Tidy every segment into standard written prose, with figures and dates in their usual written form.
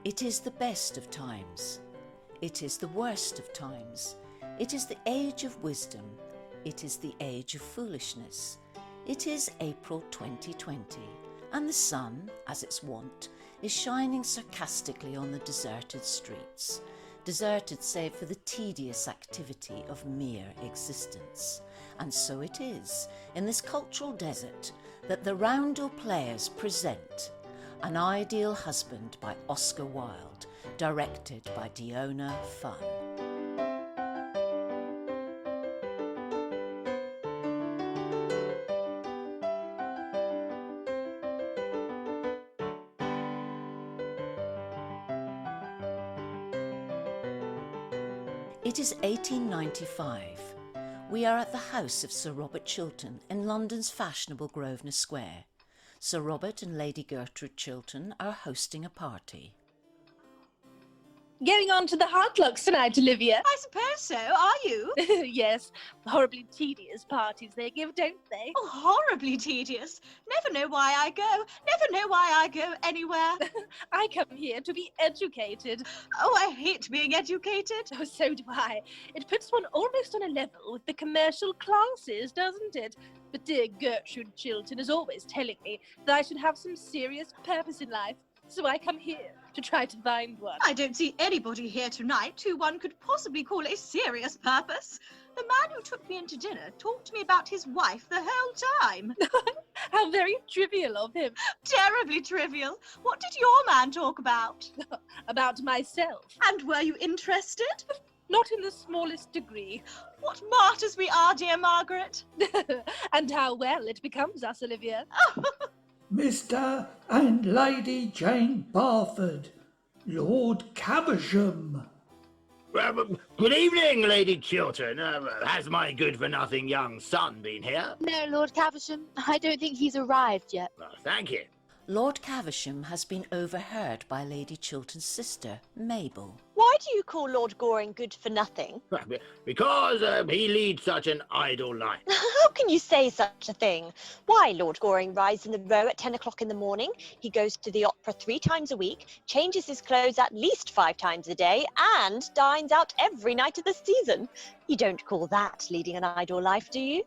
It is the best of times. It is the worst of times. It is the age of wisdom. It is the age of foolishness. It is April 2020, and the sun, as its wont, is shining sarcastically on the deserted streets, deserted save for the tedious activity of mere existence. And so it is, in this cultural desert, that the Roundel Players present An Ideal Husband by Oscar Wilde, directed by Diona Funn. It is 1895. We are at the house of Sir Robert Chiltern in London's fashionable Grosvenor Square. Sir Robert and Lady Gertrude Chiltern are hosting a party. Going on to the Portlocks tonight, Olivia. I suppose so. Are you? Yes, horribly tedious parties they give, don't they? Oh, horribly tedious. Never know why I go. Never know why I go anywhere. I come here to be educated. Oh, I hate being educated. Oh, so do I. It puts one almost on a level with the commercial classes, doesn't it? But dear Gertrude Chiltern is always telling me that I should have some serious purpose in life. So I come here to try to find one. I don't see anybody here tonight who one could possibly call a serious purpose. The man who took me into dinner talked to me about his wife the whole time. How very trivial of him. Terribly trivial. What did your man talk about? About myself. And were you interested? Not in the smallest degree. What martyrs we are, dear Margaret. And how well it becomes us, Olivia. Mr. and Lady Jane Barford, Lord Caversham. Good evening, Lady Chiltern. Has my good-for-nothing young son been here? No, Lord Caversham. I don't think he's arrived yet. Thank you. Lord Caversham has been overheard by Lady Chiltern's sister, Mabel. Why do you call Lord Goring good for nothing? Because he leads such an idle life. How can you say such a thing? Why, Lord Goring rides in the Row at 10 o'clock in the morning, he goes to the opera 3 times a week, changes his clothes at least 5 times a day, and dines out every night of the season. You don't call that leading an idle life, do you?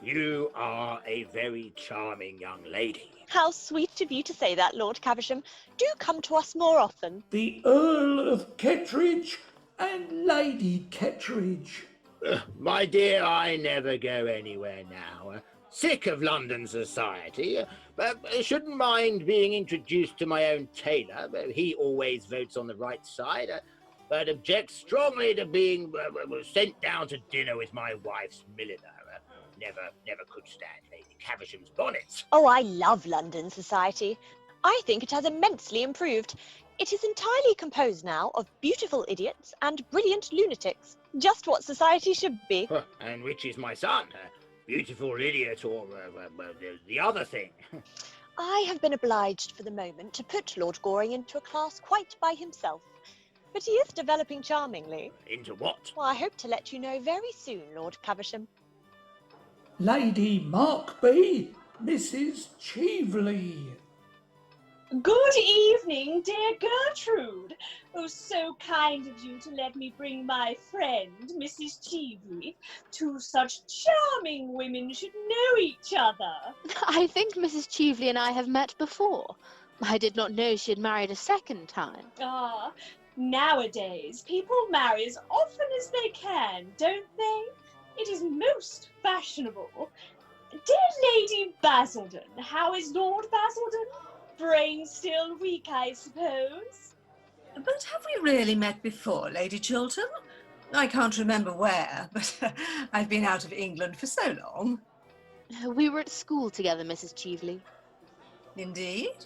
You are a very charming young lady. How sweet of you to say that, Lord Caversham. Do come to us more often. The Earl of Kettridge and Lady Kettridge. My dear, I never go anywhere now. Sick of London society. Shouldn't mind being introduced to my own tailor. He always votes on the right side. But objects strongly to being sent down to dinner with my wife's milliner. Never could stand Lady Caversham's bonnets. Oh, I love London society. I think it has immensely improved. It is entirely composed now of beautiful idiots and brilliant lunatics. Just what society should be. And which is my son? Beautiful idiot or the other thing? I have been obliged for the moment to put Lord Goring into a class quite by himself. But he is developing charmingly. Into what? Well, I hope to let you know very soon, Lord Caversham. Lady Markby, Mrs. Cheveley. Good evening, dear Gertrude. Oh, so kind of you to let me bring my friend, Mrs. Cheveley. 2 such charming women should know each other. I think Mrs. Cheveley and I have met before. I did not know she had married a second time. Ah, nowadays people marry as often as they can, don't they? It is most fashionable. Dear Lady Basildon, how is Lord Basildon? Brain still weak, I suppose. But have we really met before, Lady Chiltern? I can't remember where, but I've been out of England for so long. We were at school together, Mrs. Cheveley. Indeed.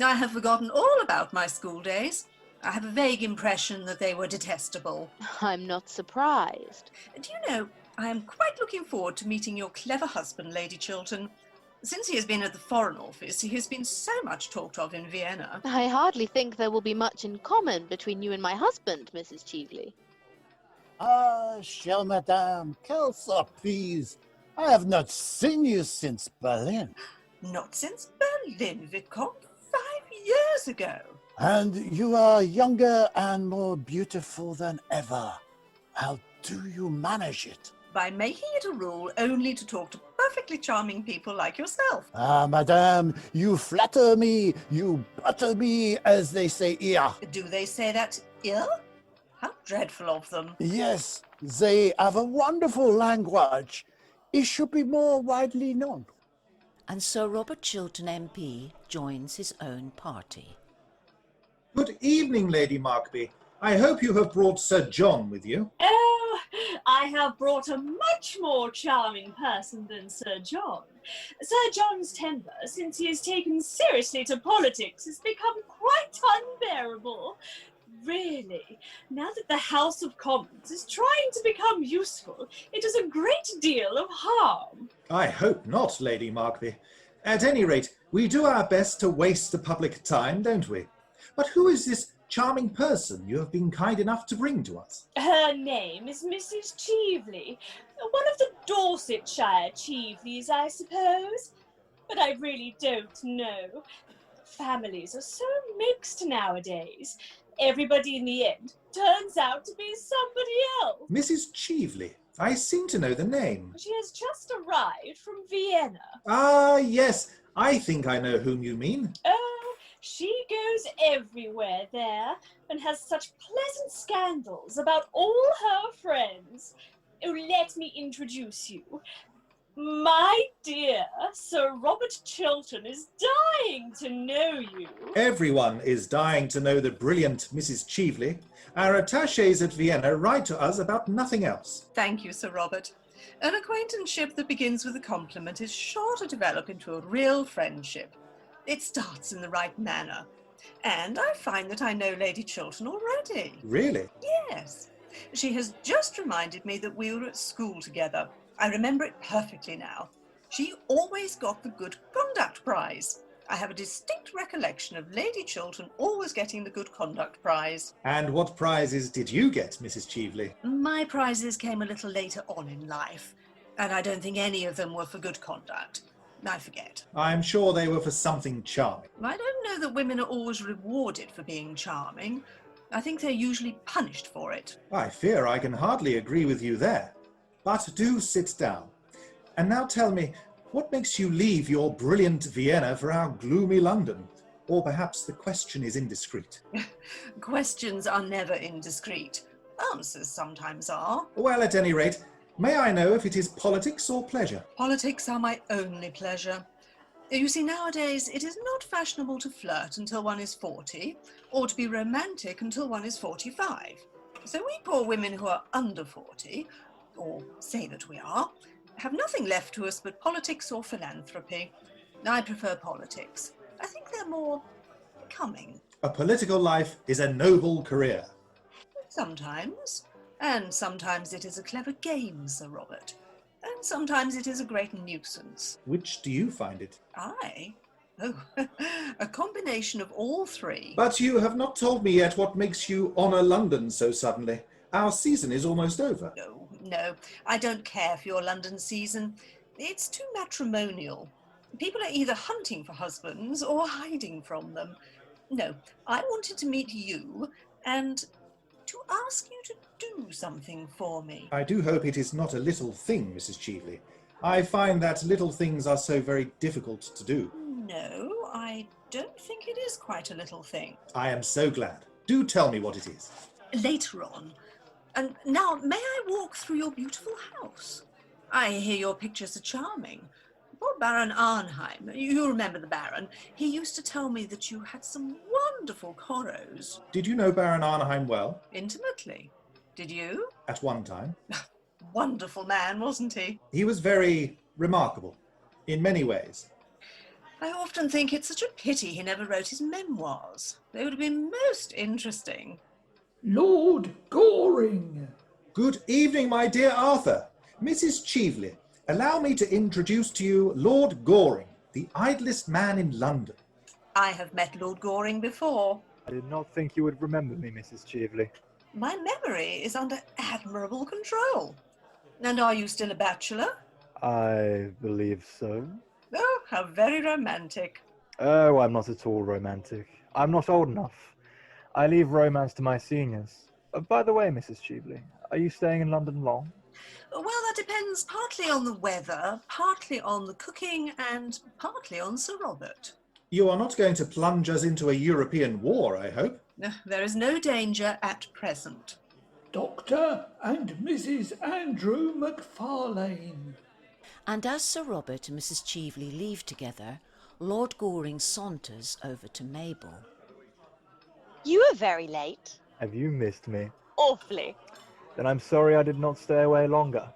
I have forgotten all about my school days. I have a vague impression that they were detestable. I'm not surprised. Do you know, I am quite looking forward to meeting your clever husband, Lady Chiltern. Since he has been at the Foreign Office, he has been so much talked of in Vienna. I hardly think there will be much in common between you and my husband, Mrs. Cheveley. Ah, chère madame, quelle surprise! I have not seen you since Berlin. Not since Berlin, Vicomte. 5 years ago. And you are younger and more beautiful than ever. How do you manage it? By making it a rule only to talk to perfectly charming people like yourself. Ah, madame, you flatter me, you butter me, as they say here. Do they say that here? How dreadful of them. Yes, they have a wonderful language. It should be more widely known. And Sir Robert Chiltern MP joins his own party. Good evening, Lady Markby. I hope you have brought Sir John with you. Oh, I have brought a much more charming person than Sir John. Sir John's temper, since he has taken seriously to politics, has become quite unbearable. Really, now that the House of Commons is trying to become useful, it does a great deal of harm. I hope not, Lady Markby. At any rate, we do our best to waste the public time, don't we? But who is this charming person you have been kind enough to bring to us? Her name is Mrs. Chively, one of the Dorsetshire Chivleys, I suppose. But I really don't know. Families are so mixed nowadays. Everybody in the end turns out to be somebody else. Mrs. Chively. I seem to know the name. She has just arrived from Vienna. Ah, yes. I think I know whom you mean. Oh, she goes everywhere there and has such pleasant scandals about all her friends. Oh, let me introduce you. My dear, Sir Robert Chiltern is dying to know you. Everyone is dying to know the brilliant Mrs. Chively. Our attachés at Vienna write to us about nothing else. Thank you, Sir Robert. An acquaintanceship that begins with a compliment is sure to develop into a real friendship. It starts in the right manner. And I find that I know Lady Chiltern already. Really? Yes. She has just reminded me that we were at school together. I remember it perfectly now. She always got the Good Conduct Prize. I have a distinct recollection of Lady Chiltern always getting the Good Conduct Prize. And what prizes did you get, Mrs. Chively? My prizes came a little later on in life, and I don't think any of them were for good conduct. I forget. I'm sure they were for something charming. I don't know that women are always rewarded for being charming. I think they're usually punished for it. I fear I can hardly agree with you there. But do sit down. And now tell me, what makes you leave your brilliant Vienna for our gloomy London? Or perhaps the question is indiscreet. Questions are never indiscreet. Answers sometimes are. Well, at any rate, may I know if it is politics or pleasure? Politics are my only pleasure. You see, nowadays it is not fashionable to flirt until one is 40, or to be romantic until one is 45. So we poor women who are under 40, or say that we are, have nothing left to us but politics or philanthropy. I prefer politics. I think they're more becoming. A political life is a noble career. Sometimes. And sometimes it is a clever game, Sir Robert. And sometimes it is a great nuisance. Which do you find it? I? Oh, a combination of all three. But you have not told me yet what makes you honour London so suddenly. Our season is almost over. No, I don't care for your London season. It's too matrimonial. People are either hunting for husbands or hiding from them. No, I wanted to meet you and to ask you to do something for me. I do hope it is not a little thing, Mrs. Chively. I find that little things are so very difficult to do. No, I don't think it is quite a little thing. I am so glad. Do tell me what it is. Later on. And now, may I walk through your beautiful house? I hear your pictures are charming. Poor Baron Arnheim, you remember the Baron, he used to tell me that you had some wonderful corros. Did you know Baron Arnheim well? Intimately. Did you? At one time. Wonderful man, wasn't he? He was very remarkable, in many ways. I often think it's such a pity he never wrote his memoirs. They would have been most interesting. Lord Goring. Good evening, my dear Arthur. Mrs. Chively, allow me to introduce to you Lord Goring, the idlest man in London. I have met Lord Goring before. I did not think you would remember me, Mrs. Chively. My memory is under admirable control. And are you still a bachelor? I believe so. Oh, how very romantic. Oh, I'm not at all romantic. I'm not old enough. I leave romance to my seniors. By the way, Mrs. Cheveley, are you staying in London long? Well, that depends partly on the weather, partly on the cooking, and partly on Sir Robert. You are not going to plunge us into a European war, I hope? There is no danger at present. Dr. and Mrs. Andrew MacFarlane. And as Sir Robert and Mrs. Cheveley leave together, Lord Goring saunters over to Mabel. You are very late. Have you missed me? Awfully. Then I'm sorry I did not stay away longer.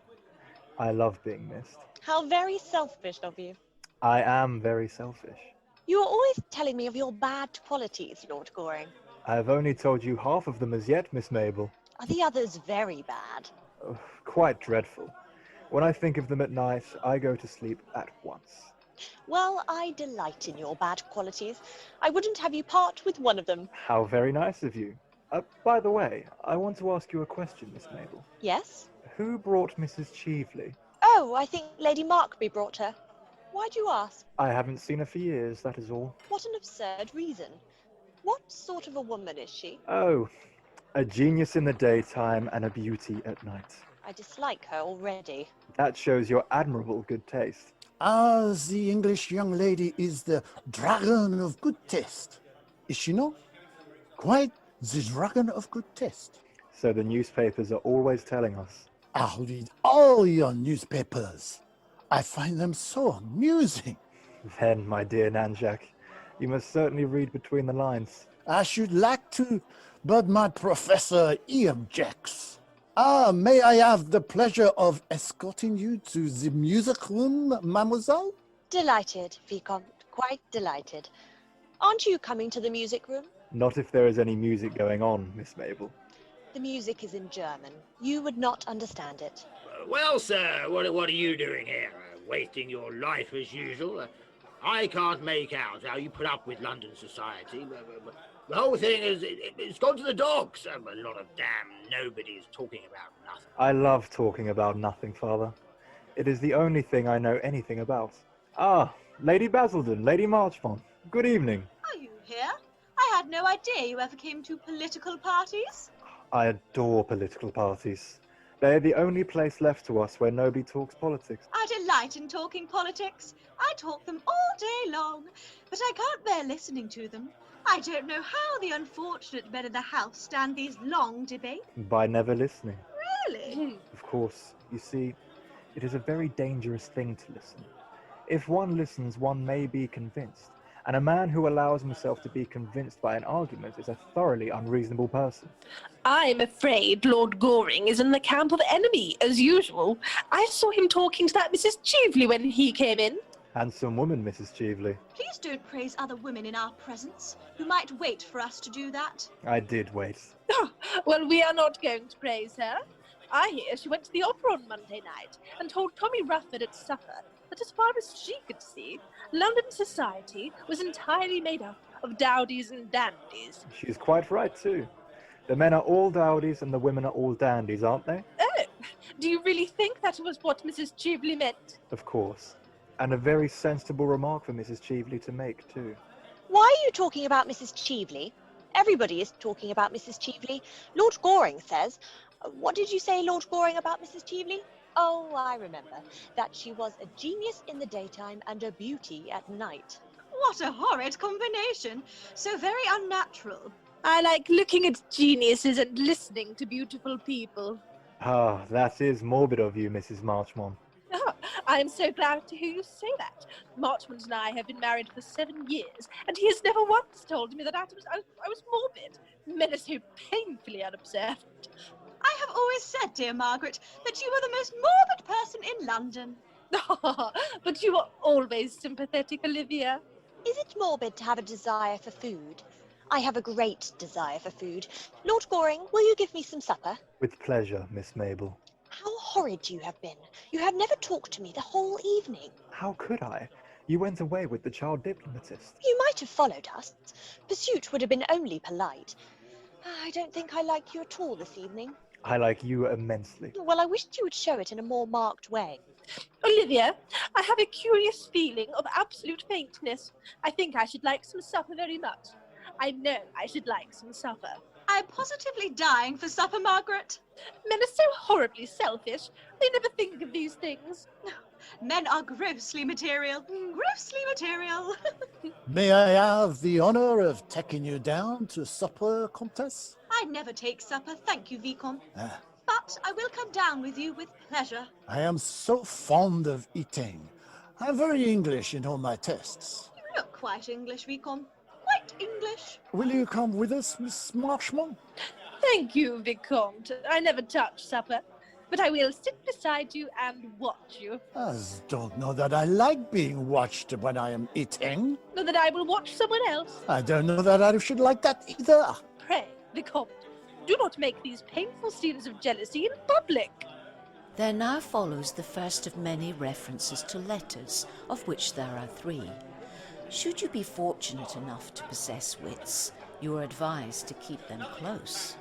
I love being missed. How very selfish of you. I am very selfish. You are always telling me of your bad qualities, Lord Goring. I have only told you half of them as yet, Miss Mabel. Are the others very bad? Oh, quite dreadful. When I think of them at night, I go to sleep at once. Well, I delight in your bad qualities. I wouldn't have you part with one of them. How very nice of you. By the way, I want to ask you a question, Miss Mabel. Yes? Who brought Mrs. Cheveley? Oh, I think Lady Markby brought her. Why do you ask? I haven't seen her for years, that is all. What an absurd reason. What sort of a woman is she? Oh, a genius in the daytime and a beauty at night. I dislike her already. That shows your admirable good taste. The English young lady is the dragon of good taste. Is she not? Quite the dragon of good taste. So the newspapers are always telling us. I'll read all your newspapers. I find them so amusing. Then, my dear Nanjak, you must certainly read between the lines. I should like to, but my professor objects. May I have the pleasure of escorting you to the music room, mademoiselle? Delighted, Vicomte. Quite delighted. Aren't you coming to the music room? Not if there is any music going on, Miss Mabel. The music is in German. You would not understand it. Well, sir, what are you doing here? Wasting your life as usual? I can't make out how you put up with London society. The whole thing it's gone to the dogs. A lot of damn nobodies talking about nothing. I love talking about nothing, Father. It is the only thing I know anything about. Ah, Lady Basildon, Lady Marchmont. Good evening. Are you here? I had no idea you ever came to political parties. I adore political parties. They are the only place left to us where nobody talks politics. I delight in talking politics. I talk them all day long, but I can't bear listening to them. I don't know how the unfortunate men in the House stand these long debates. By never listening. Really? Of course, you see, it is a very dangerous thing to listen. If one listens, one may be convinced. And a man who allows himself to be convinced by an argument is a thoroughly unreasonable person. I'm afraid Lord Goring is in the camp of the enemy, as usual. I saw him talking to that Mrs. Cheveley when he came in. Handsome woman, Mrs. Cheveley. Please don't praise other women in our presence. You might wait for us to do that. I did wait. Oh, well, we are not going to praise her. I hear she went to the opera on Monday night and told Tommy Rufford at supper that as far as she could see, London society was entirely made up of dowdies and dandies. She's quite right, too. The men are all dowdies and the women are all dandies, aren't they? Oh, do you really think that was what Mrs. Cheveley meant? Of course. And a very sensible remark for Mrs. Cheveley to make, too. Why are you talking about Mrs. Cheveley? Everybody is talking about Mrs. Cheveley. Lord Goring says... What did you say, Lord Goring, about Mrs. Cheveley? Oh, I remember. That she was a genius in the daytime and a beauty at night. What a horrid combination. So very unnatural. I like looking at geniuses and listening to beautiful people. Ah, that is morbid of you, Mrs. Marchmont. Oh, I am so glad to hear you say that. Marchmont and I have been married for 7 years, and he has never once told me that I was morbid. Men are so painfully unobservant. I have always said, dear Margaret, that you were the most morbid person in London. But you are always sympathetic, Olivia. Is it morbid to have a desire for food? I have a great desire for food. Lord Goring, will you give me some supper? With pleasure, Miss Mabel. How horrid you have been. You have never talked to me the whole evening. How could I? You went away with the child diplomatist. You might have followed us. Pursuit would have been only polite. I don't think I like you at all this evening. I like you immensely. Well, I wished you would show it in a more marked way. Olivia, I have a curious feeling of absolute faintness. I think I should like some supper very much. I know I should like some supper. I'm positively dying for supper, Margaret. Men are so horribly selfish. They never think of these things. Men are grossly material. Grossly material. May I have the honor of taking you down to supper, Comtesse? I never take supper, thank you, Vicomte. Ah, But I will come down with you with pleasure. I am so fond of eating. I'm very English in all my tastes. You look quite English, Vicomte. Quite English. Will you come with us, Miss Marchmont? Thank you, Vicomte. I never touch supper. But I will sit beside you and watch you. I don't know that I like being watched when I am eating. Not that I will watch someone else. I don't know that I should like that either. Pray, Vicomte, do not make these painful scenes of jealousy in public. There now follows the first of many references to letters, of which there are 3. Should you be fortunate enough to possess wits, you are advised to keep them close.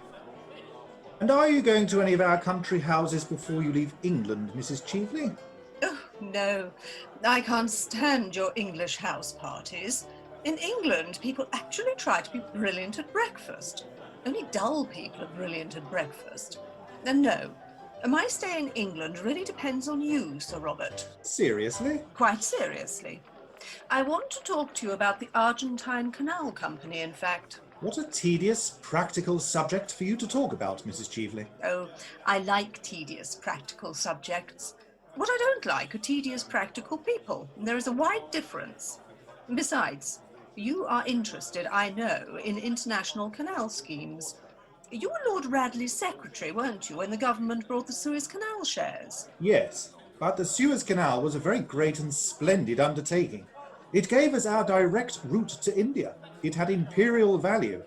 And are you going to any of our country houses before you leave England, Mrs. Cheveley? Oh, no. I can't stand your English house parties. In England, people actually try to be brilliant at breakfast. Only dull people are brilliant at breakfast. And no, my stay in England really depends on you, Sir Robert. Seriously? Quite seriously. I want to talk to you about the Argentine Canal Company, in fact. What a tedious, practical subject for you to talk about, Mrs. Cheveley. Oh, I like tedious, practical subjects. What I don't like are tedious, practical people. There is a wide difference. Besides, you are interested, I know, in international canal schemes. You were Lord Radley's secretary, weren't you, when the government brought the Suez Canal shares? Yes, but the Suez Canal was a very great and splendid undertaking. It gave us our direct route to India. It had imperial value.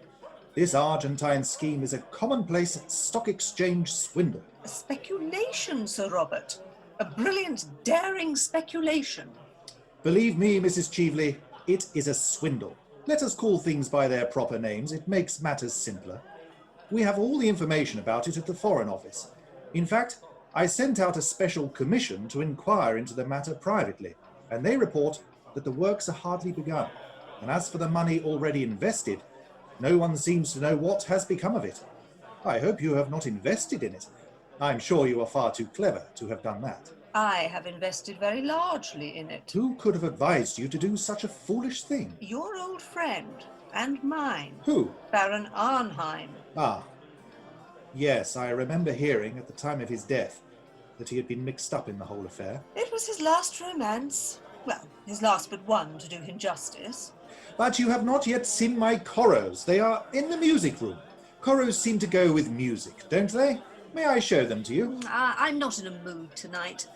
This Argentine scheme is a commonplace stock exchange swindle. A speculation, Sir Robert. A brilliant, daring speculation. Believe me, Mrs. Cheveley, it is a swindle. Let us call things by their proper names. It makes matters simpler. We have all the information about it at the Foreign Office. In fact, I sent out a special commission to inquire into the matter privately, and they report that the works are hardly begun. And as for the money already invested, no one seems to know what has become of it. I hope you have not invested in it. I'm sure you are far too clever to have done that. I have invested very largely in it. Who could have advised you to do such a foolish thing? Your old friend, and mine. Who? Baron Arnheim. Ah, yes, I remember hearing at the time of his death that he had been mixed up in the whole affair. It was his last romance. Well, his last but one, to do him justice. But you have not yet seen my corals. They are in the music room. Corals seem to go with music, don't they? May I show them to you? I'm not in a mood tonight.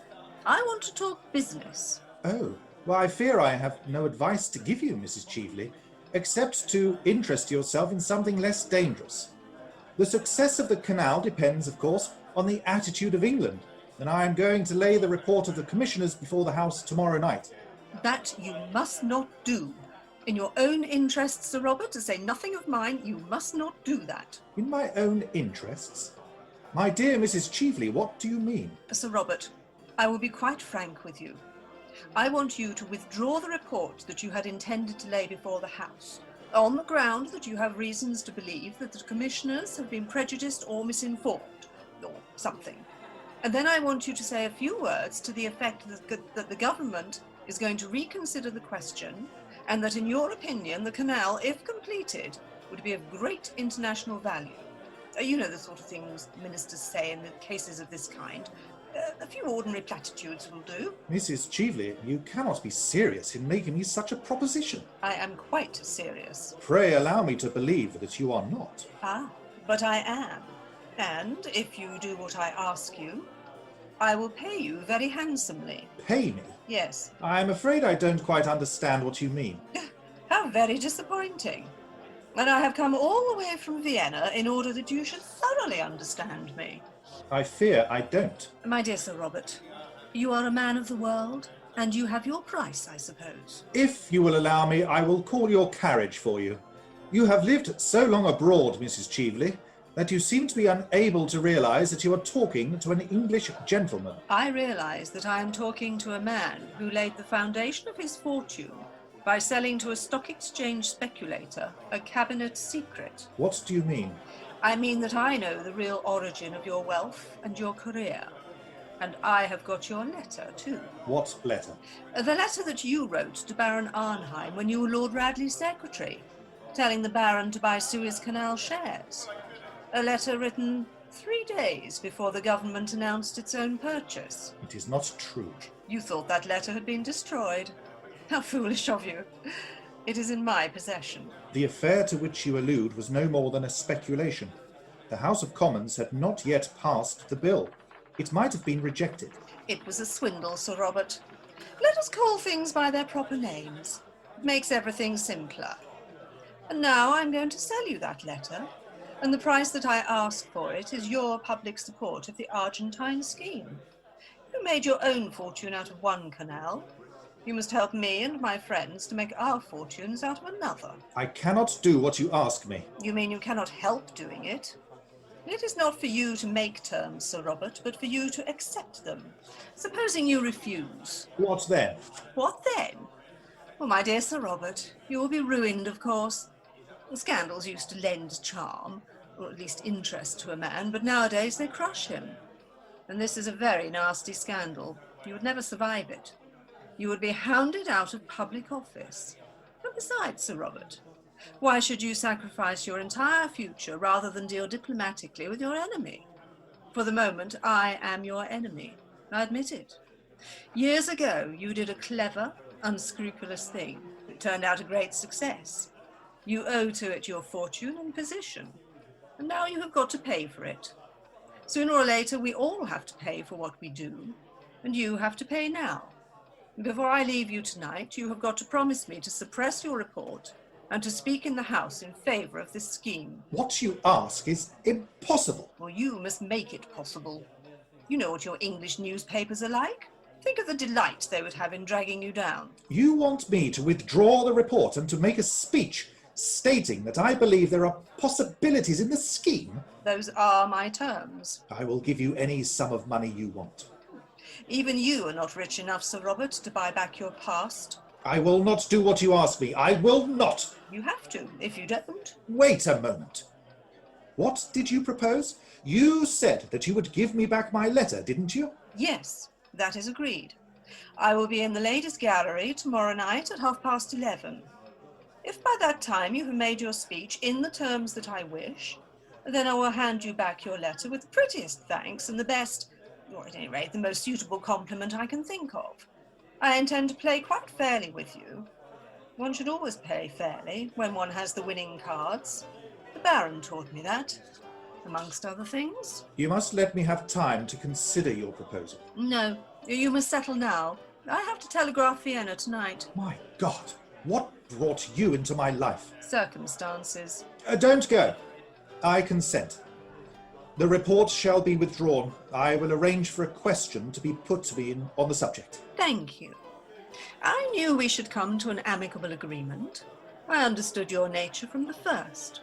I want to talk business. Oh, well, I fear I have no advice to give you, Mrs. Cheveley, except to interest yourself in something less dangerous. The success of the canal depends, of course, on the attitude of England, and I am going to lay the report of the commissioners before the House tomorrow night. That you must not do. In your own interests, Sir Robert, to say nothing of mine, you must not do that. In my own interests? My dear Mrs. Cheveley, what do you mean? Sir Robert, I will be quite frank with you. I want you to withdraw the report that you had intended to lay before the House, on the ground that you have reasons to believe that the commissioners have been prejudiced or misinformed, or something. And then I want you to say a few words to the effect that the government is going to reconsider the question, and that in your opinion the canal, if completed, would be of great international value. You know the sort of things ministers say in the cases of this kind. A few ordinary platitudes will do. Mrs. Cheveley, you cannot be serious in making me such a proposition. I am quite serious. Pray allow me to believe that you are not. Ah, but I am. And if you do what I ask you, I will pay you very handsomely. Pay me? Yes. I am afraid I don't quite understand what you mean. How very disappointing. And I have come all the way from Vienna in order that you should thoroughly understand me. I fear I don't. My dear Sir Robert, you are a man of the world, and you have your price, I suppose. If you will allow me, I will call your carriage for you. You have lived so long abroad, Mrs. Cheveley, that you seem to be unable to realise that you are talking to an English gentleman. I realise that I am talking to a man who laid the foundation of his fortune by selling to a stock exchange speculator a cabinet secret. What do you mean? I mean that I know the real origin of your wealth and your career. And I have got your letter, too. What letter? The letter that you wrote to Baron Arnheim when you were Lord Radley's secretary, telling the Baron to buy Suez Canal shares. A letter written 3 days before the government announced its own purchase. It is not true. You thought that letter had been destroyed. How foolish of you. It is in my possession. The affair to which you allude was no more than a speculation. The House of Commons had not yet passed the bill. It might have been rejected. It was a swindle, Sir Robert. Let us call things by their proper names. It makes everything simpler. And now I'm going to sell you that letter, and the price that I ask for it is your public support of the Argentine scheme. You made your own fortune out of one canal. You must help me and my friends to make our fortunes out of another. I cannot do what you ask me. You mean you cannot help doing it? It is not for you to make terms, Sir Robert, but for you to accept them. Supposing you refuse. What then? What then? Well, my dear Sir Robert, you will be ruined, of course. Scandals used to lend charm, or at least interest to a man, but nowadays they crush him. And this is a very nasty scandal. You would never survive it. You would be hounded out of public office. And besides, Sir Robert, why should you sacrifice your entire future rather than deal diplomatically with your enemy? For the moment, I am your enemy. I admit it. Years ago, you did a clever, unscrupulous thing. It turned out a great success. You owe to it your fortune and position. And now you have got to pay for it. Sooner or later, we all have to pay for what we do. And you have to pay now. Before I leave you tonight, you have got to promise me to suppress your report and to speak in the House in favour of this scheme. What you ask is impossible. Well, you must make it possible. You know what your English newspapers are like. Think of the delight they would have in dragging you down. You want me to withdraw the report and to make a speech stating that I believe there are possibilities in the scheme? Those are my terms. I will give you any sum of money you want. Even you are not rich enough, Sir Robert, to buy back your past. I will not do what you ask me. I will not. You have to. If you don't... Wait a moment. What did you propose? You said that you would give me back my letter, didn't you? Yes, that is agreed. I will be in the ladies' gallery tomorrow night at 11:30. If by that time you have made your speech in the terms that I wish, then I will hand you back your letter with the prettiest thanks and the best, or at any rate the most suitable compliment I can think of. I intend to play quite fairly with you. One should always play fairly when one has the winning cards. The Baron taught me that, amongst other things. You must let me have time to consider your proposal. No, you must settle now. I have to telegraph Vienna tonight. My God, what brought you into my life? Circumstances. Don't go. I consent. The report shall be withdrawn. I will arrange for a question to be put to me on the subject. Thank you. I knew we should come to an amicable agreement. I understood your nature from the first.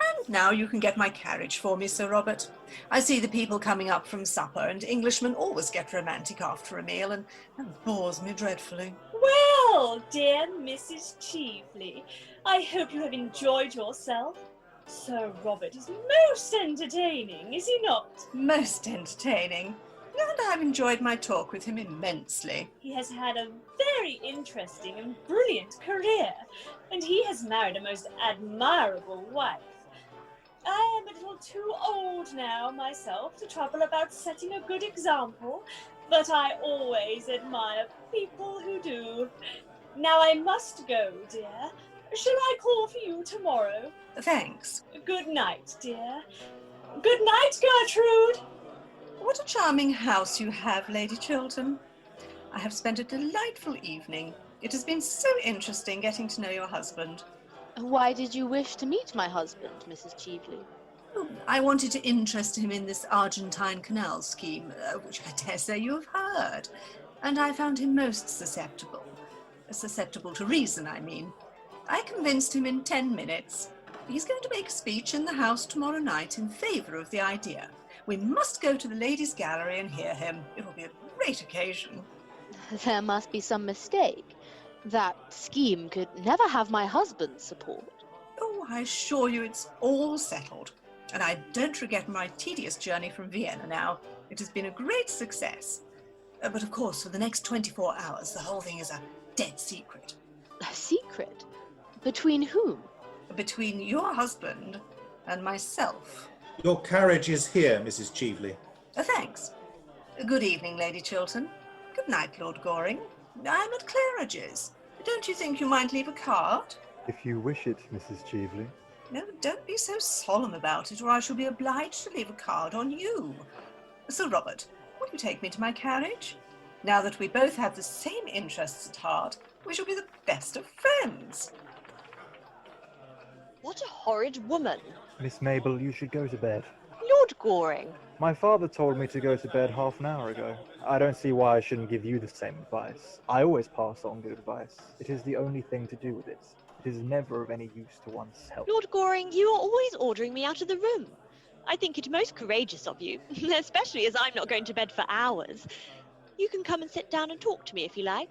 And now you can get my carriage for me, Sir Robert. I see the people coming up from supper, and Englishmen always get romantic after a meal, and that bores me dreadfully. Well, dear Mrs. Cheveley, I hope you have enjoyed yourself. Sir Robert is most entertaining, is he not? Most entertaining. And I've enjoyed my talk with him immensely. He has had a very interesting and brilliant career, and he has married a most admirable wife. I am a little too old now myself to trouble about setting a good example, but I always admire people who do. Now I must go, dear. Shall I call for you tomorrow? Thanks. Good night, dear. Good night, Gertrude. What a charming house you have, Lady Chiltern. I have spent a delightful evening. It has been so interesting getting to know your husband. Why did you wish to meet my husband, Mrs. Cheveley? Oh, I wanted to interest him in this Argentine canal scheme, which I dare say you have heard. And I found him most susceptible. Susceptible to reason, I mean. I convinced him in 10 minutes. He's going to make a speech in the House tomorrow night in favour of the idea. We must go to the ladies' gallery and hear him. It will be a great occasion. There must be some mistake. That scheme could never have my husband's support. Oh, I assure you it's all settled. And I don't regret my tedious journey from Vienna now. It has been a great success. But of course, for the next 24 hours, the whole thing is a dead secret. A secret? Between whom? Between your husband and myself. Your carriage is here, Mrs. Cheveley. Thanks. Good evening, Lady Chiltern. Good night, Lord Goring. I'm at Claridge's. Don't you think you might leave a card? If you wish it, Mrs. Cheveley. No, don't be so solemn about it, or I shall be obliged to leave a card on you. Sir Robert, will you take me to my carriage? Now that we both have the same interests at heart, we shall be the best of friends. What a horrid woman. Miss Mabel, you should go to bed. Lord Goring. My father told me to go to bed half an hour ago. I don't see why I shouldn't give you the same advice. I always pass on good advice. It is the only thing to do with it. It is never of any use to one's health. Lord Goring, you are always ordering me out of the room. I think it most courageous of you, especially as I'm not going to bed for hours. You can come and sit down and talk to me if you like.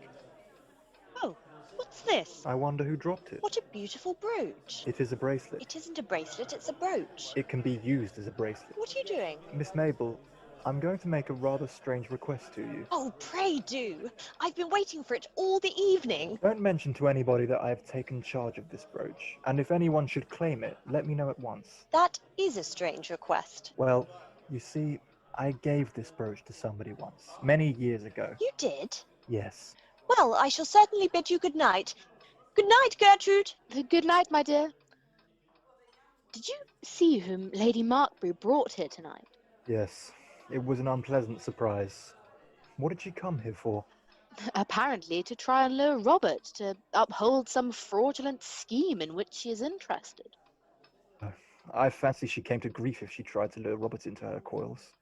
Oh, what's this? I wonder who dropped it. What a beautiful brooch. It is a bracelet. It isn't a bracelet, it's a brooch. It can be used as a bracelet. What are you doing? Miss Mabel, I'm going to make a rather strange request to you. Oh, pray do. I've been waiting for it all the evening. Don't mention to anybody that I have taken charge of this brooch, and if anyone should claim it, let me know at once. That is a strange request. Well, you see, I gave this brooch to somebody once, many years ago. You did? Yes. Well, I shall certainly bid you good night. Good night, Gertrude. Good night, my dear. Did you see whom Lady Markby brought here tonight? Yes. It was an unpleasant surprise. What did she come here for? Apparently to try and lure Robert to uphold some fraudulent scheme in which she is interested. I fancy she came to grief if she tried to lure Robert into her coils.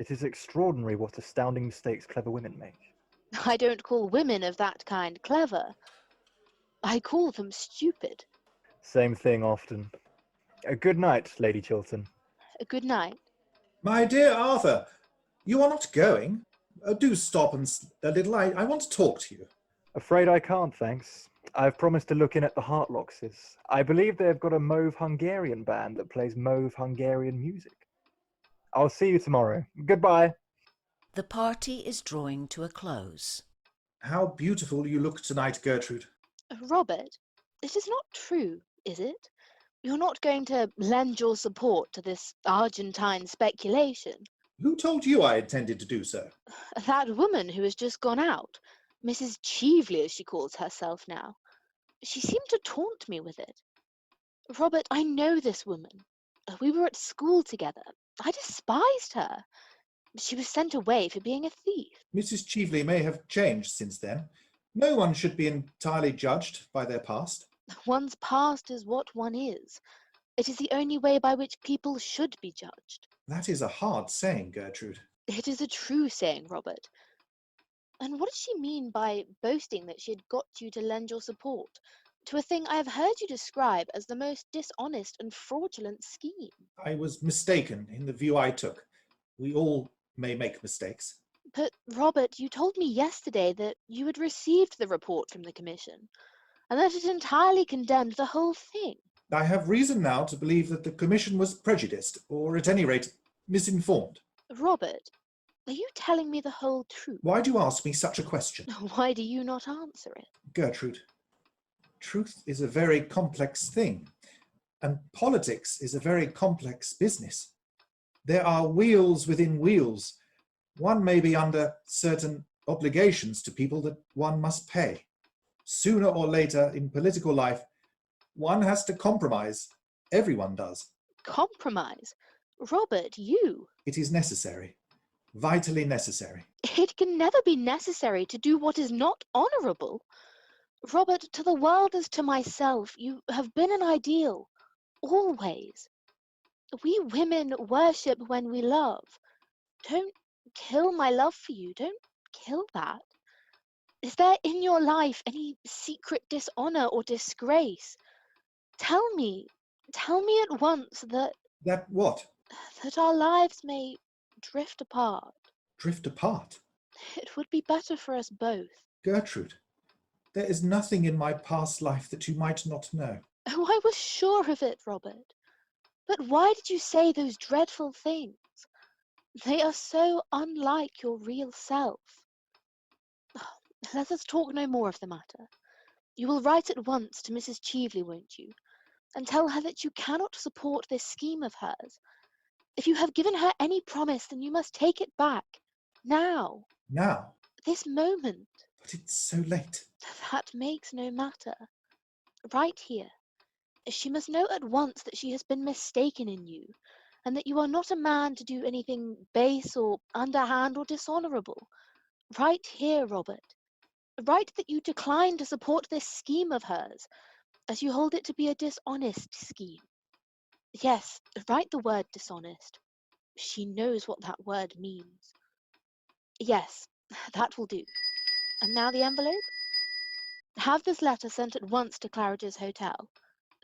It is extraordinary what astounding mistakes clever women make. I don't call women of that kind clever. I call them stupid. Same thing often. Good night, Lady Chiltern. Good night. My dear Arthur, you are not going? Do stop a little. I want to talk to you. Afraid I can't, thanks. I've promised to look in at the Hartlockses. I believe they've got a mauve Hungarian band that plays mauve Hungarian music. I'll see you tomorrow. Goodbye. The party is drawing to a close. How beautiful you look tonight, Gertrude. Robert, it is not true, is it? You're not going to lend your support to this Argentine speculation? Who told you I intended to do so? That woman who has just gone out, Mrs. Cheveley as she calls herself now. She seemed to taunt me with it. Robert, I know this woman. We were at school together. I despised her. She was sent away for being a thief. Mrs. Cheveley may have changed since then. No one should be entirely judged by their past. One's past is what one is. It is the only way by which people should be judged. That is a hard saying, Gertrude. It is a true saying, Robert. And what does she mean by boasting that she had got you to lend your support to a thing I have heard you describe as the most dishonest and fraudulent scheme? I was mistaken in the view I took. We all may make mistakes. But, Robert, you told me yesterday that you had received the report from the Commission, and that it entirely condemned the whole thing. I have reason now to believe that the Commission was prejudiced, or at any rate, misinformed. Robert, are you telling me the whole truth? Why do you ask me such a question? Why do you not answer it? Gertrude, truth is a very complex thing, and politics is a very complex business. There are wheels within wheels. One may be under certain obligations to people that one must pay. Sooner or later in political life, one has to compromise. Everyone does. Compromise? Robert, you? It is necessary. Vitally necessary. It can never be necessary to do what is not honourable. Robert, to the world as to myself, you have been an ideal. Always. We women worship when we love. Don't kill my love for you. Don't kill that. Is there in your life any secret dishonour or disgrace? Tell me at once that... That what? That our lives may drift apart. Drift apart? It would be better for us both. Gertrude, There is nothing in my past life that you might not know. Oh, I was sure of it, Robert. But why did you say those dreadful things? They are so unlike your real self. Let us talk no more of the matter. You will write at once to Mrs. Cheveley, won't you, and tell her that you cannot support this scheme of hers. If you have given her any promise, then you must take it back. Now. Now? This moment. But it's so late. That makes no matter. Right here. She must know at once that she has been mistaken in you, and that you are not a man to do anything base or underhand or dishonourable. Right here, Robert. Write that you decline to support this scheme of hers, as you hold it to be a dishonest scheme. Yes, write the word dishonest. She knows what that word means. Yes, that will do. And now the envelope? Have this letter sent at once to Claridge's Hotel.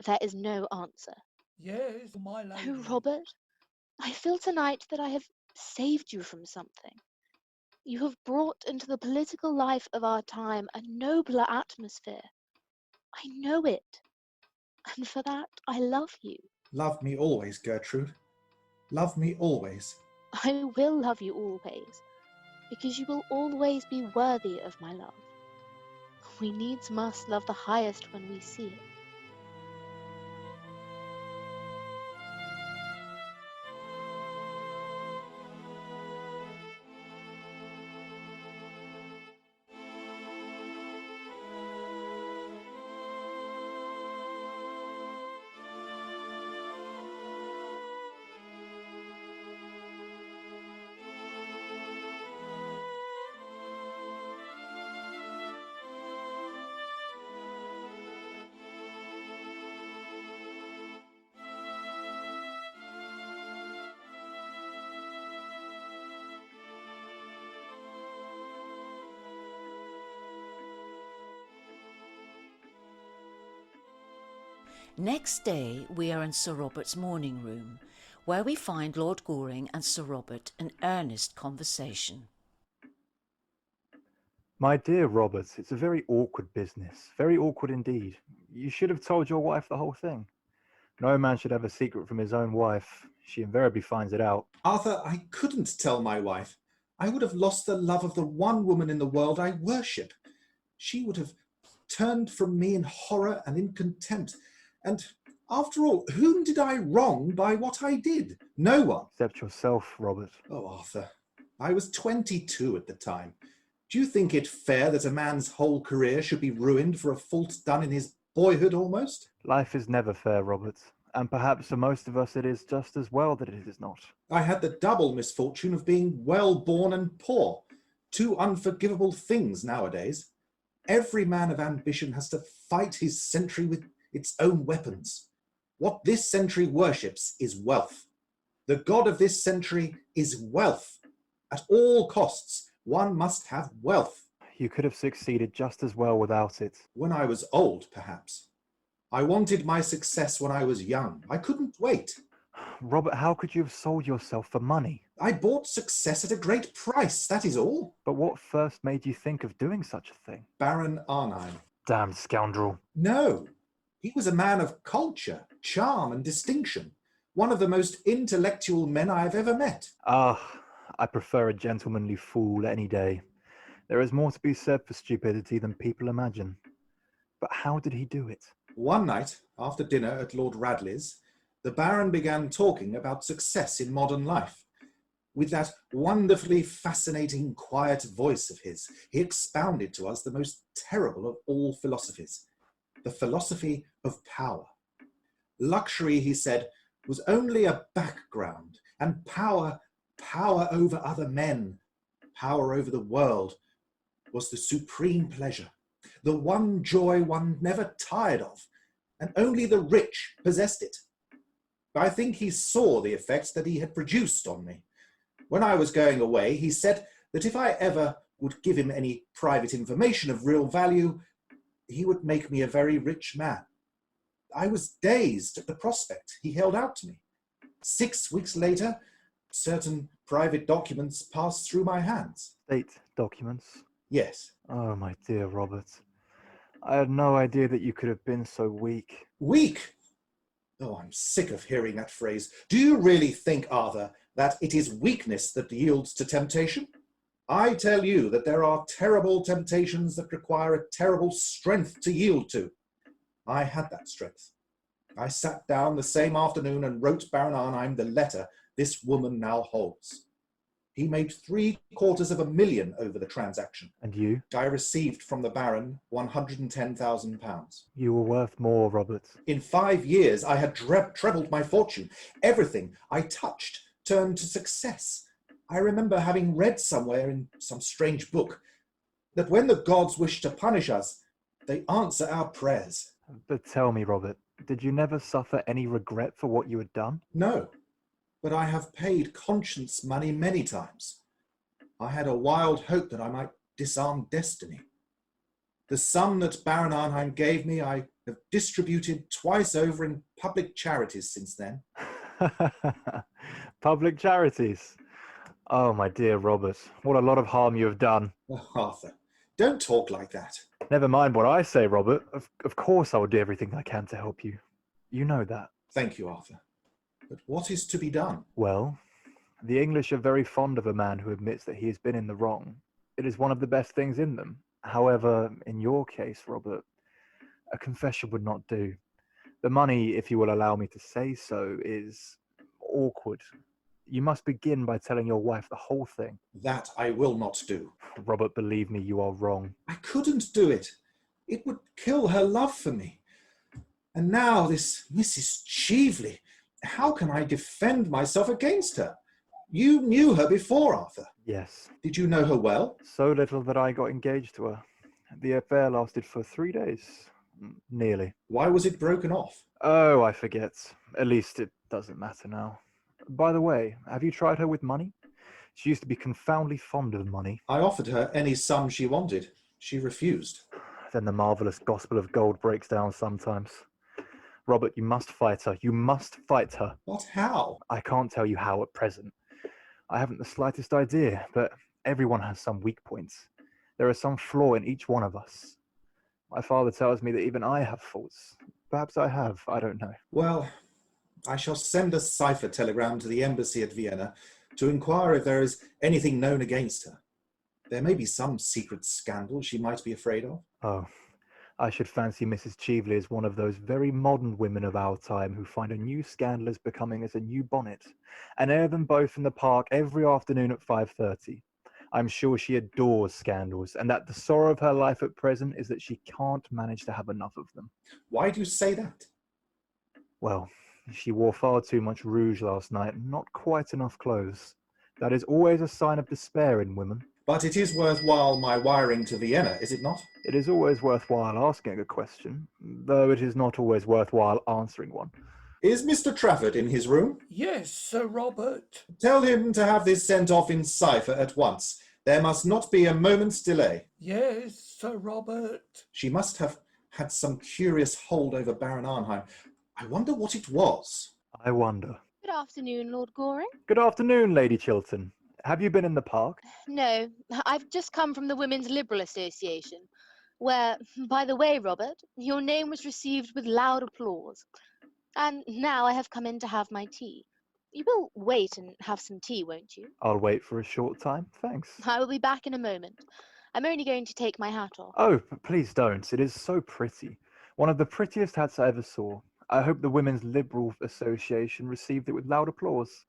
There is no answer. Yes, my lady. Oh, Robert, I feel tonight that I have saved you from something. You have brought into the political life of our time a nobler atmosphere. I know it. And for that, I love you. Love me always, Gertrude. Love me always. I will love you always, because you will always be worthy of my love. We needs must love the highest when we see it. Next day we are in Sir Robert's morning room, where we find Lord Goring and Sir Robert in earnest conversation. My dear Robert, it's a very awkward business. Very awkward indeed. You should have told your wife the whole thing. No man should have a secret from his own wife. She invariably finds it out. Arthur, I couldn't tell my wife. I would have lost the love of the one woman in the world I worship. She would have turned from me in horror and in contempt. And after all, whom did I wrong by what I did? No one. Except yourself, Robert. Oh, Arthur, I was 22 at the time. Do you think it fair that a man's whole career should be ruined for a fault done in his boyhood almost? Life is never fair, Robert. And perhaps for most of us it is just as well that it is not. I had the double misfortune of being well-born and poor. Two unforgivable things nowadays. Every man of ambition has to fight his century with its own weapons. What this century worships is wealth. The god of this century is wealth. At all costs, one must have wealth. You could have succeeded just as well without it. When I was old, perhaps. I wanted my success when I was young. I couldn't wait. Robert, how could you have sold yourself for money? I bought success at a great price, that is all. But what first made you think of doing such a thing? Baron Arnheim. Damned scoundrel. No. He was a man of culture, charm and distinction. One of the most intellectual men I have ever met. Ah, I prefer a gentlemanly fool any day. There is more to be said for stupidity than people imagine. But how did he do it? One night, after dinner at Lord Radley's, the Baron began talking about success in modern life. With that wonderfully fascinating, quiet voice of his, he expounded to us the most terrible of all philosophies, the philosophy of power. Luxury, he said, was only a background, and power over other men, power over the world, was the supreme pleasure, the one joy one never tired of, and only the rich possessed it. I think he saw the effect that he had produced on me. When I was going away, he said that if I ever would give him any private information of real value, he would make me a very rich man. I was dazed at the prospect he held out to me. 6 weeks later, certain private documents passed through my hands. State documents? Yes. Oh, my dear Robert. I had no idea that you could have been so weak. Weak? Oh, I'm sick of hearing that phrase. Do you really think, Arthur, that it is weakness that yields to temptation? I tell you that there are terrible temptations that require a terrible strength to yield to. I had that strength. I sat down the same afternoon and wrote Baron Arnheim the letter this woman now holds. He made £750,000 over the transaction. And you? I received from the Baron £110,000. You were worth more, Robert. In 5 years, I had trebled my fortune. Everything I touched turned to success. I remember having read somewhere in some strange book that when the gods wish to punish us, they answer our prayers. But tell me, Robert, did you never suffer any regret for what you had done? No, but I have paid conscience money many times. I had a wild hope that I might disarm destiny. The sum that Baron Arnheim gave me, I have distributed twice over in public charities since then. Public charities? Oh, my dear Robert, what a lot of harm you have done. Oh, Arthur, don't talk like that. Never mind what I say, Robert. Of course I will do everything I can to help you. You know that. Thank you, Arthur. But what is to be done? Well, the English are very fond of a man who admits that he has been in the wrong. It is one of the best things in them. However, in your case, Robert, a confession would not do. The money, if you will allow me to say so, is awkward. You must begin by telling your wife the whole thing. That I will not do. Robert, believe me, you are wrong. I couldn't do it. It would kill her love for me. And now this Mrs. Cheveley, how can I defend myself against her? You knew her before, Arthur. Yes. Did you know her well? So little that I got engaged to her. The affair lasted for 3 days. Nearly. Why was it broken off? Oh, I forget. At least it doesn't matter now. By the way, have you tried her with money? She used to be confoundedly fond of money. I offered her any sum she wanted. She refused. Then the marvellous gospel of gold breaks down sometimes. Robert, you must fight her. You must fight her. But how? I can't tell you how at present. I haven't the slightest idea, but everyone has some weak points. There is some flaw in each one of us. My father tells me that even I have faults. Perhaps I have, I don't know. Well, I shall send a cipher telegram to the embassy at Vienna to inquire if there is anything known against her. There may be some secret scandal she might be afraid of. Oh, I should fancy Mrs. Cheveley is one of those very modern women of our time who find a new scandal as becoming as a new bonnet, and air them both in the park every afternoon at 5:30. I'm sure she adores scandals, and that the sorrow of her life at present is that she can't manage to have enough of them. Why do you say that? Well, she wore far too much rouge last night, and not quite enough clothes. That is always a sign of despair in women. But it is worthwhile my wiring to Vienna, is it not? It is always worthwhile asking a question, though it is not always worthwhile answering one. Is Mr. Trafford in his room? Yes, Sir Robert. Tell him to have this sent off in cipher at once. There must not be a moment's delay. Yes, Sir Robert. She must have had some curious hold over Baron Arnheim. I wonder what it was. I wonder. Good afternoon, Lord Goring. Good afternoon, Lady Chiltern. Have you been in the park? No, I've just come from the Women's Liberal Association, where, by the way, Robert, your name was received with loud applause. And now I have come in to have my tea. You will wait and have some tea, won't you? I'll wait for a short time, thanks. I will be back in a moment. I'm only going to take my hat off. Oh, please don't. It is so pretty. One of the prettiest hats I ever saw. I hope the Women's Liberal Association received it with loud applause.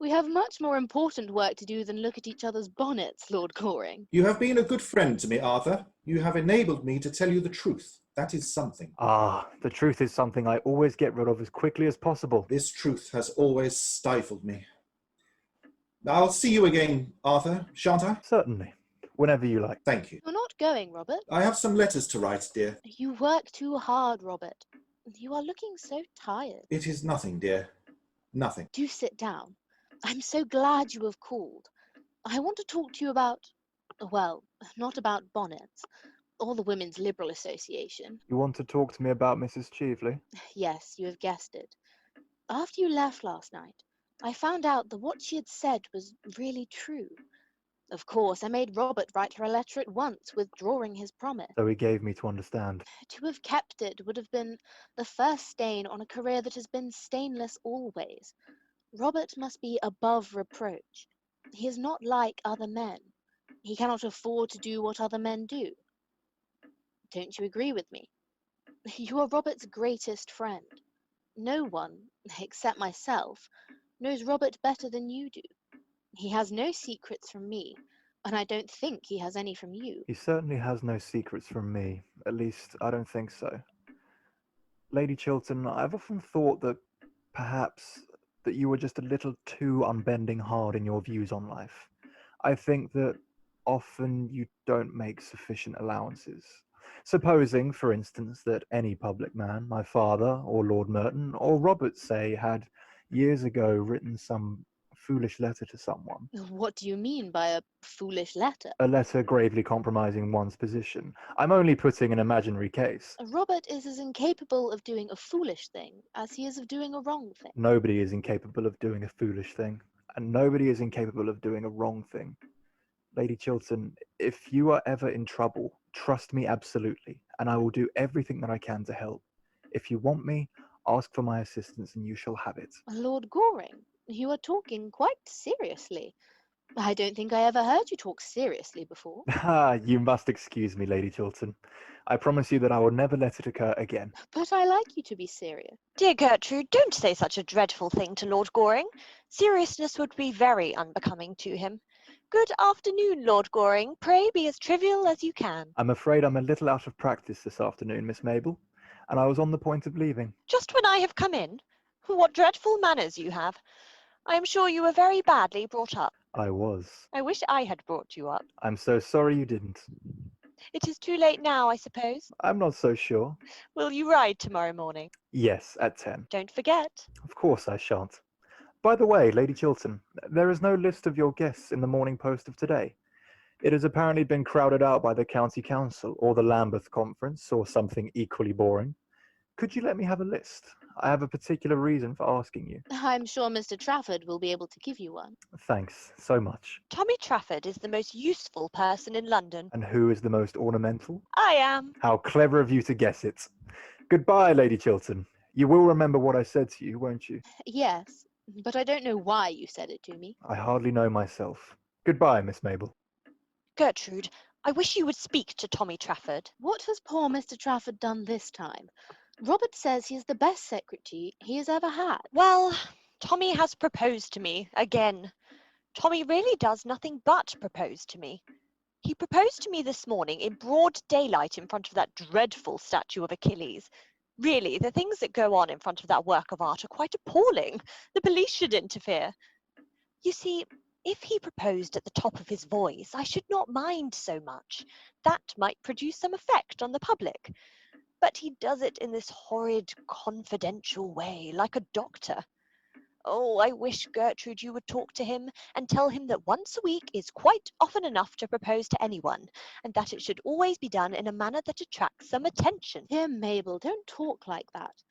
We have much more important work to do than look at each other's bonnets, Lord Goring. You have been a good friend to me, Arthur. You have enabled me to tell you the truth. That is something. Ah, the truth is something I always get rid of as quickly as possible. This truth has always stifled me. I'll see you again, Arthur, shan't I? Certainly. Whenever you like. Thank you. You're not going, Robert. I have some letters to write, dear. You work too hard, Robert. You are looking so tired. It is nothing, dear. Nothing. Do sit down. I'm so glad you have called. I want to talk to you about, well, not about bonnets, or the Women's Liberal Association. You want to talk to me about Mrs. Cheveley? Yes, you have guessed it. After you left last night, I found out that what she had said was really true. Of course, I made Robert write her a letter at once, withdrawing his promise. So he gave me to understand. To have kept it would have been the first stain on a career that has been stainless always. Robert must be above reproach. He is not like other men. He cannot afford to do what other men do. Don't you agree with me? You are Robert's greatest friend. No one, except myself, knows Robert better than you do. He has no secrets from me, and I don't think he has any from you. He certainly has no secrets from me. At least, I don't think so. Lady Chiltern, I've often thought that perhaps that you were just a little too unbending hard in your views on life. I think that often you don't make sufficient allowances. Supposing, for instance, that any public man, my father, or Lord Merton, or Robert, say, had years ago written some foolish letter to someone. What do you mean by a foolish letter? A letter gravely compromising one's position. I'm only putting an imaginary case. Robert is as incapable of doing a foolish thing as he is of doing a wrong thing. Nobody is incapable of doing a foolish thing, and nobody is incapable of doing a wrong thing. Lady Chiltern, if you are ever in trouble, trust me absolutely, and I will do everything that I can to help. If you want me, ask for my assistance and you shall have it. Lord Goring, you are talking quite seriously. I don't think I ever heard you talk seriously before. You must excuse me, Lady Chiltern. I promise you that I will never let it occur again. But I like you to be serious. Dear Gertrude, don't say such a dreadful thing to Lord Goring. Seriousness would be very unbecoming to him. Good afternoon, Lord Goring. Pray be as trivial as you can. I'm afraid I'm a little out of practice this afternoon, Miss Mabel, and I was on the point of leaving. Just when I have come in? What dreadful manners you have. I am sure you were very badly brought up. I was. I wish I had brought you up. I'm so sorry you didn't. It is too late now, I suppose. I'm not so sure. Will you ride tomorrow morning? Yes, at 10. Don't forget. Of course I shan't. By the way, Lady Chiltern, there is no list of your guests in the Morning Post of today. It has apparently been crowded out by the County Council, or the Lambeth Conference, or something equally boring. Could you let me have a list? I have a particular reason for asking you. I'm sure Mr. Trafford will be able to give you one. Thanks so much. Tommy Trafford is the most useful person in London. And who is the most ornamental? I am. How clever of you to guess it. Goodbye, Lady Chiltern. You will remember what I said to you, won't you? Yes, but I don't know why you said it to me. I hardly know myself. Goodbye, Miss Mabel. Gertrude, I wish you would speak to Tommy Trafford. What has poor Mr. Trafford done this time? Robert says he is the best secretary he has ever had. Well, Tommy has proposed to me again. Tommy really does nothing but propose to me. He proposed to me this morning in broad daylight in front of that dreadful statue of Achilles. Really, the things that go on in front of that work of art are quite appalling. The police should interfere. You see, if he proposed at the top of his voice, I should not mind so much. That might produce some effect on the public. But he does it in this horrid, confidential way, like a doctor. Oh, I wish, Gertrude, you would talk to him and tell him that once a week is quite often enough to propose to anyone, and that it should always be done in a manner that attracts some attention. Dear Mabel, don't talk like that.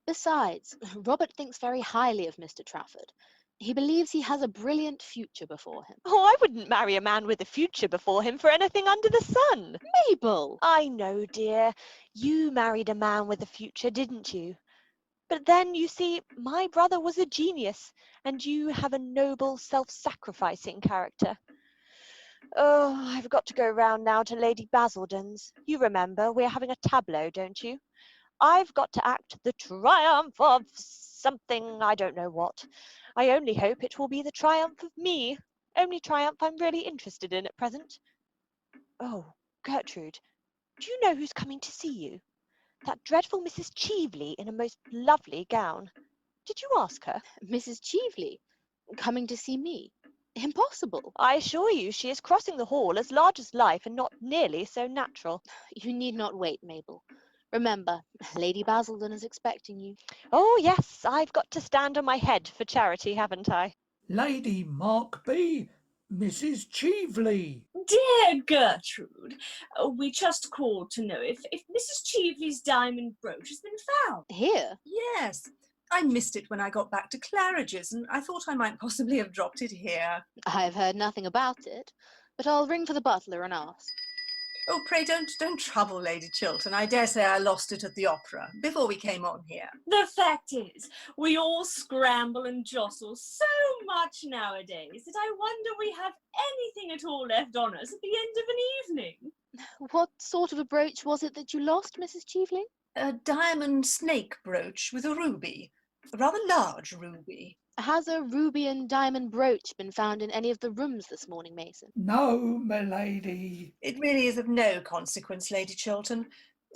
Besides, Robert thinks very highly of Mr. Trafford. He believes he has a brilliant future before him. Oh, I wouldn't marry a man with a future before him for anything under the sun. Mabel! I know, dear. You married a man with a future, didn't you? But then, you see, my brother was a genius, and you have a noble, self-sacrificing character. Oh, I've got to go round now to Lady Basildon's. You remember, we're having a tableau, don't you? I've got to act the triumph of something, I don't know what. I only hope it will be the triumph of me. Only triumph I'm really interested in at present. Oh, Gertrude, do you know who's coming to see you? That dreadful Mrs. Cheveley in a most lovely gown. Did you ask her? Mrs. Cheveley? Coming to see me? Impossible. I assure you she is crossing the hall as large as life and not nearly so natural. You need not wait, Mabel. Remember, Lady Basildon is expecting you. Oh, yes, I've got to stand on my head for charity, haven't I? Lady Markby, Mrs. Cheveley. Dear Gertrude, we just called to know if Mrs. Cheveley's diamond brooch has been found. Here? Yes. I missed it when I got back to Claridge's, and I thought I might possibly have dropped it here. I've heard nothing about it. but I'll ring for the butler and ask. Oh, pray don't trouble Lady Chiltern. I dare say I lost it at the opera before we came on here. The fact is, we all scramble and jostle so much nowadays that I wonder we have anything at all left on us at the end of an evening. What sort of a brooch was it that you lost, Mrs. Cheveley? A diamond snake brooch with a ruby. A rather large ruby. Has a ruby and diamond brooch been found in any of the rooms this morning, Mason? No, milady. It really is of no consequence, Lady Chiltern.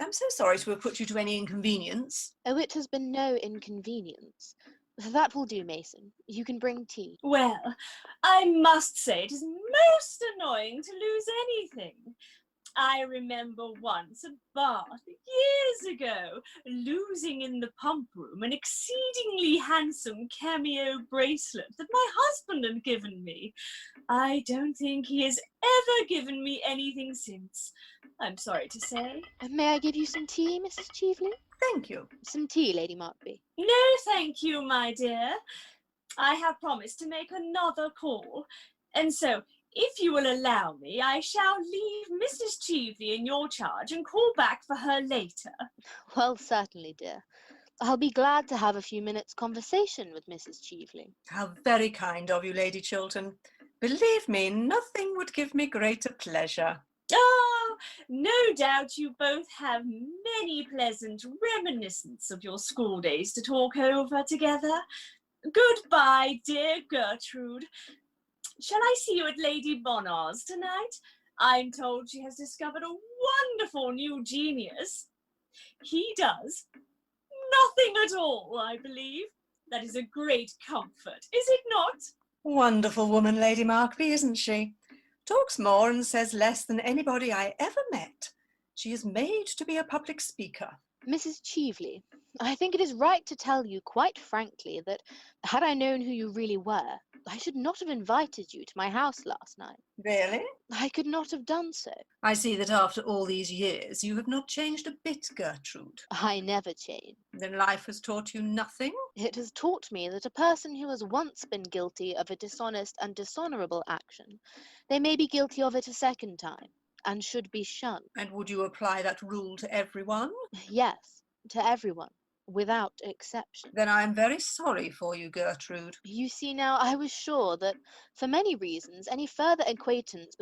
I'm so sorry to have put you to any inconvenience. Oh, it has been no inconvenience. That will do, Mason. You can bring tea. Well, I must say it is most annoying to lose anything. I remember once at Bath, years ago, losing in the pump room an exceedingly handsome cameo bracelet that my husband had given me. I don't think he has ever given me anything since, I'm sorry to say. May I give you some tea, Mrs. Cheveley? Thank you. Some tea, Lady Markby. No, thank you, my dear. I have promised to make another call, and so, if you will allow me, I shall leave Mrs. Cheveley in your charge and call back for her later. Well, certainly, dear. I'll be glad to have a few minutes' conversation with Mrs. Cheveley. How very kind of you, Lady Chiltern. Believe me, nothing would give me greater pleasure. Ah, no doubt you both have many pleasant reminiscences of your school days to talk over together. Goodbye, dear Gertrude. Shall I see you at Lady Bonnar's tonight? I'm told she has discovered a wonderful new genius. He does nothing at all, I believe. That is a great comfort, is it not? Wonderful woman, Lady Markby, isn't she? Talks more and says less than anybody I ever met. She is made to be a public speaker. Mrs. Cheveley, I think it is right to tell you quite frankly that had I known who you really were, I should not have invited you to my house last night. Really? I could not have done so. I see that after all these years you have not changed a bit, Gertrude. I never change. Then life has taught you nothing? It has taught me that a person who has once been guilty of a dishonest and dishonourable action, they may be guilty of it a second time, and should be shunned. And would you apply that rule to everyone? Yes, to everyone, without exception. Then I am very sorry for you, Gertrude. You see now, I was sure that, for many reasons, any further acquaintance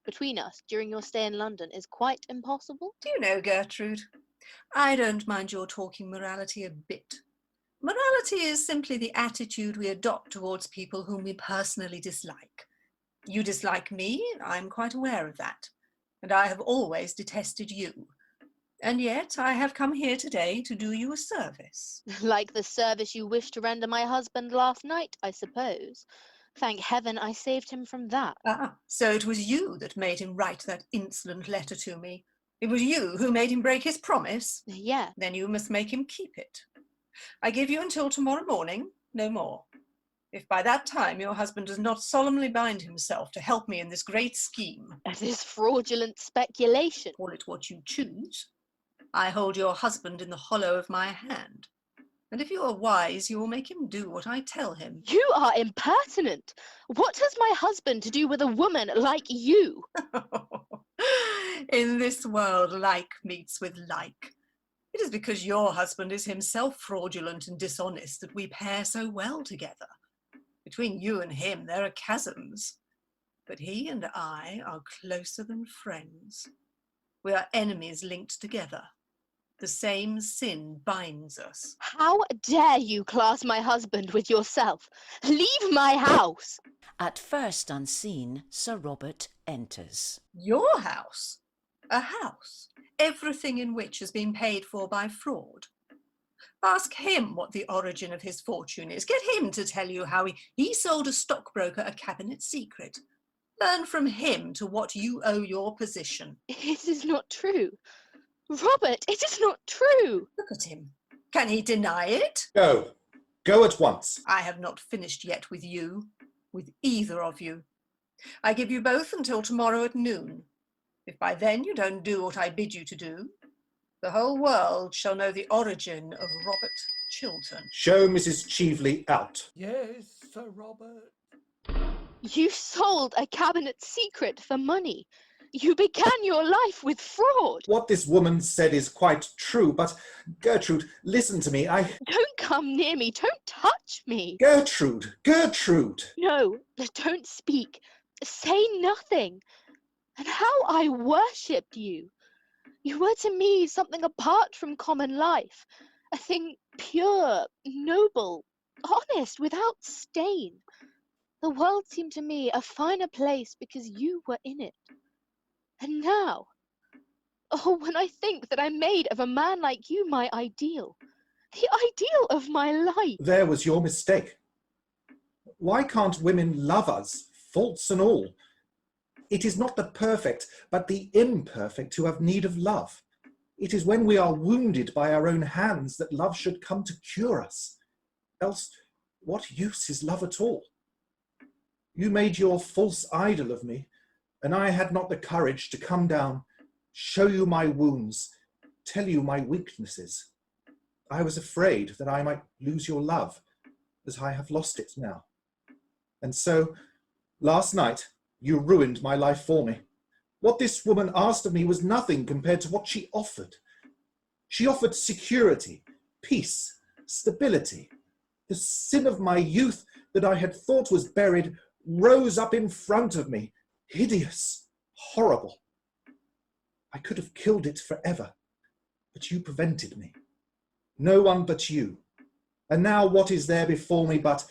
between us during your stay in London is quite impossible. Do you know, Gertrude, I don't mind your talking morality a bit. Morality is simply the attitude we adopt towards people whom we personally dislike. You dislike me, I'm quite aware of that, and I have always detested you. And yet I have come here today to do you a service. Like the service you wished to render my husband last night, I suppose. Thank heaven I saved him from that. Ah, so it was you that made him write that insolent letter to me. It was you who made him break his promise? Yeah. Then you must make him keep it. I give you until tomorrow morning, no more. If by that time your husband does not solemnly bind himself to help me in this great scheme. This fraudulent speculation. Call it what you choose. I hold your husband in the hollow of my hand. And if you are wise, you will make him do what I tell him. You are impertinent. What has my husband to do with a woman like you? In this world, like meets with like. It is because your husband is himself fraudulent and dishonest that we pair so well together. Between you and him, there are chasms. But he and I are closer than friends. We are enemies linked together. The same sin binds us. How dare you class my husband with yourself? Leave my house! At first unseen, Sir Robert enters. Your house? A house, everything in which has been paid for by fraud. Ask him what the origin of his fortune is. Get him to tell you how he sold a stockbroker a cabinet secret. Learn from him to what you owe your position. It is not true. Robert, it is not true. Look at him. Can he deny it? Go. Go at once. I have not finished yet with you, with either of you. I give you both until tomorrow at noon. If by then you don't do what I bid you to do, the whole world shall know the origin of Robert Chiltern. Show Mrs. Cheveley out. Yes, Sir Robert. You sold a cabinet secret for money. You began your life with fraud. What this woman said is quite true, but Gertrude, listen to me. Don't come near me. Don't touch me. Gertrude! No, don't speak. Say nothing. And how I worshipped you. You were to me something apart from common life. A thing pure, noble, honest, without stain. The world seemed to me a finer place because you were in it. And now, oh, when I think that I made of a man like you my ideal, the ideal of my life. There was your mistake. Why can't women love us, faults and all? It is not the perfect, but the imperfect who have need of love. It is when we are wounded by our own hands that love should come to cure us. Else, what use is love at all? You made your false idol of me, and I had not the courage to come down, show you my wounds, tell you my weaknesses. I was afraid that I might lose your love, as I have lost it now. And so, last night, you ruined my life for me. What this woman asked of me was nothing compared to what she offered. She offered security, peace, stability. The sin of my youth that I had thought was buried rose up in front of me, hideous, horrible. I could have killed it forever, but you prevented me. No one but you. And now what is there before me but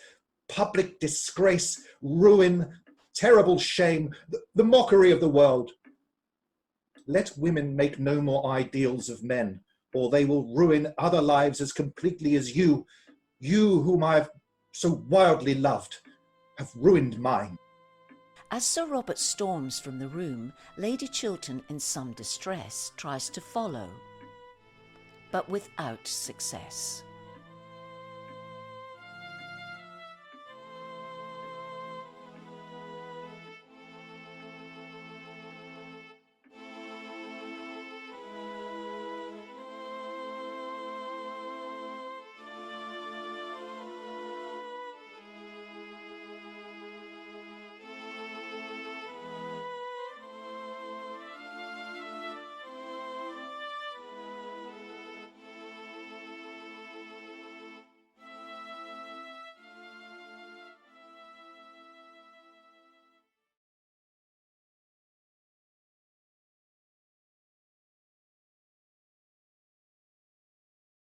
public disgrace, ruin, terrible shame, the mockery of the world? Let women make no more ideals of men, or they will ruin other lives as completely as you whom I have so wildly loved, have ruined mine. As Sir Robert storms from the room, Lady Chiltern, in some distress, tries to follow, but without success.